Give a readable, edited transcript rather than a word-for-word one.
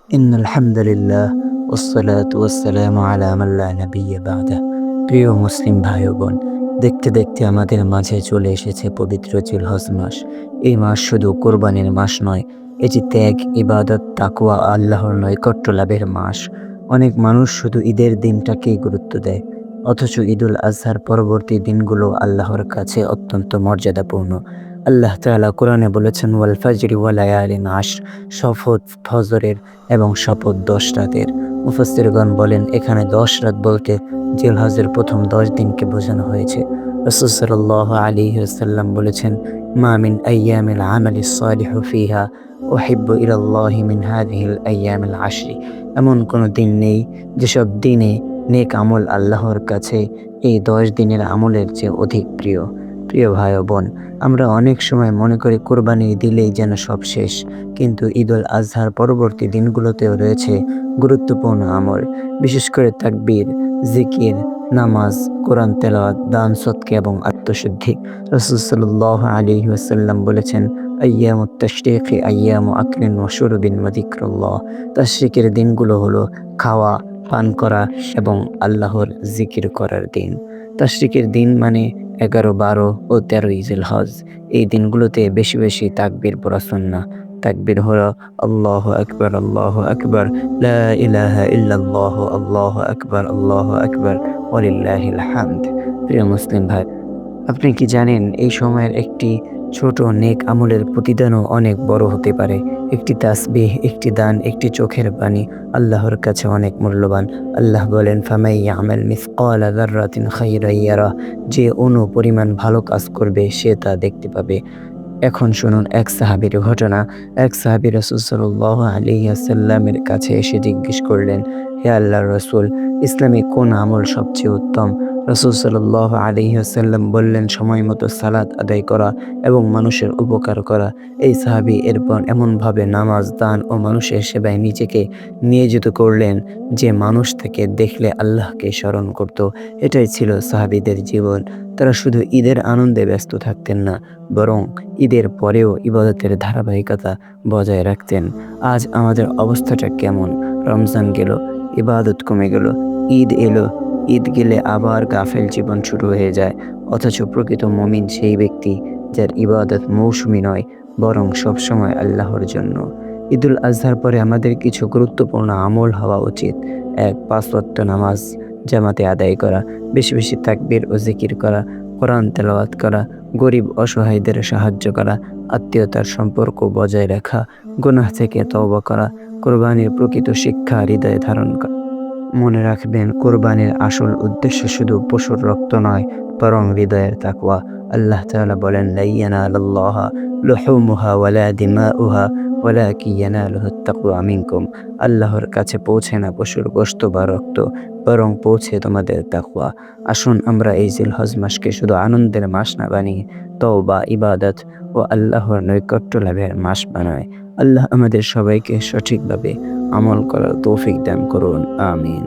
ইন্নাল হামদুলিল্লাহ ওয়াসসালাতু ওয়াসসালামু আলা মান লা নাবিয়্যা বা'দা। প্রিয় মুসলিম ভাই ও বোন, দেখতে দেখতে আমাদের মাঝে চলে এসেছে পবিত্র জিলহজ মাস। এই মাস শুধু কোরবানির মাস নয়, এটি ত্যাগ, ইবাদত, তাকওয়া, আল্লাহর নৈকট্য লাভের মাস। অনেক মানুষ শুধু ঈদের দিনটাকেই গুরুত্ব দেয়, অথচ ঈদুল আজহার পরবর্তী দিনগুলো আল্লাহর কাছে অত্যন্ত মর্যাদাপূর্ণ। আল্লাহ তাআলা কোরআনে বলেছেন, ওয়াল ফাজরি ওয়া লায়ালিন আশর, শপথ ফজরের এবং শপথ 10 রাতের। মুফাসসিরগণ বলেন, এখানে 10 রাত বলতে জিলহজের প্রথম 10 দিনকে বোঝানো হয়েছে। রাসূল সাল্লাল্লাহু আলাইহি ওয়াসাল্লাম বলেছেন, মা মিন আইয়ামিল আমালিস সালিহু ফিহা উহিব্বু ইলাল্লাহি মিন হাযিহিল আইয়ামিল আশরি। এমন কোনো দিন নেই যেসব দিনে নেক আমল আল্লাহর কাছে এই 10 দিনের আমলের চেয়ে অধিক প্রিয়। প্রিয় ভাই ও বোন, আমরা অনেক সময় মনে করি কোরবানি দিলেই যেন সব শেষ, কিন্তু ঈদুল আজহার পরবর্তী দিনগুলোতেও রয়েছে গুরুত্বপূর্ণ আমল, বিশেষ করে তাকবীর, জিকির, নামাজ, কোরআন তেলাওয়াত, দান সদকা এবং আত্মশুদ্ধি। রাসূল সাল্লাল্লাহু আলাইহি ওয়াসাল্লাম বলেছেন, আইয়ামুত তাশরীকি আইয়ামু আকলিন ওয়া শুরবিন ওয়া যিকরুল্লাহ। তাশরীকের দিনগুলো হলো খাওয়া, পান করা এবং আল্লাহর জিকির করার দিন। তাশরীকের দিন মানে 11, 12 ও 13 জিলহজ। এই দিনগুলোতে বেশি বেশি তাকবীর পড়া সুন্নাহ। তাকবীর হলো আল্লাহু আকবার, আল্লাহু আকবার, লা ইলাহা ইল্লাল্লাহু, আল্লাহু আকবার ওয়ালিল্লাহিল হামদ। প্রিয় মুসলিম ভাই, আপনি কি জানেন এই সময়ের একটি ছোট নেক আমলের প্রতিদানও অনেক বড় হতে পারে? একটি তাসবিহ, একটি দান, একটি চোখের পানি আল্লাহর কাছে অনেক মূল্যবান। আল্লাহ বলেন, ফামান ইয়ামাল মিসকালা যাররাতিন খাইরান ইয়ারাহ। যে অণু পরিমাণ ভালো কাজ করবে সে তা দেখতে পাবে। এখন শুনুন এক সাহাবীর ঘটনা। এক সাহাবী রাসূল সাল্লাল্লাহু আলাইহি ওয়াসাল্লামের কাছে এসে জিজ্ঞেস করলেন, হে আল্লাহর রাসূল, ইসলামে কোন আমল সবচেয়ে উত্তম? রাসূল সাল্লাল্লাহু আলাইহি ওয়াসাল্লাম বললেন, সময়মতো সালাত আদায় করা এবং মানুষের উপকার করা। এই সাহাবী এরপর এমনভাবে নামাজ, দান ও মানুষের সেবায় নিজেকে নিয়োজিত করলেন যে মানুষ তাকে দেখলে আল্লাহকে স্মরণ করত। এটাই ছিল সাহাবীদের জীবন। তারা শুধু ঈদের আনন্দে ব্যস্ত থাকতেন না, বরং ঈদের পরেও ইবাদতের ধারাবাহিকতা বজায় রাখতেন। আজ আমাদের অবস্থাটা কেমন? রমজান গেল, ইবাদত কমে গেল, ঈদ এলো, ঈদ গেলে আবার গাফেল জীবন শুরু হয়ে যায়। অথচ প্রকৃত মুমিন সেই ব্যক্তি যার ইবাদত মৌসুমী নয়, বরং সবসময় আল্লাহর জন্য। ঈদুল আজহার পরে আমাদের কিছু গুরুত্বপূর্ণ আমল হওয়া উচিত। 1. 5 ওয়াক্ত নামাজ জামাতে আদায় করা, বেশি বেশি তাকবীর ও জিকির করা, কোরআন তেলাওয়াত করা, গরিব অসহায়দের সাহায্য করা, আত্মীয়তার সম্পর্ক বজায় রাখা, গুনাহ থেকে তওবা করা, কোরবানির প্রকৃত শিক্ষা হৃদয়ে ধারণ করা। মনে রাখবেন, কোরবানির আসল উদ্দেশ্য শুধু পশুর রক্ত নয়, বরং হৃদয়ের তাকওয়া। আল্লাহ তাআলা বলেন, লা ইয়ানালাল্লাহা লুহুমুহা ওয়ালা দিমাউহা ওয়ালাকিন ইয়ানালুহুত তাকওয়া মিনকুম। আল্লাহর কাছে পৌঁছে না পশুর গোশত বা রক্ত, বরং পৌঁছে তোমাদের তাকওয়া। আসুন আমরা এই জিলহজ মাসকে শুধু আনন্দের মাস না বানিয়ে তওবা, ইবাদত ও আল্লাহর নৈকট্য লাভের মাস বানাই। আল্লাহ আমাদের সবাইকে সঠিকভাবে আমল করার তৌফিক দান করুন। আমিন।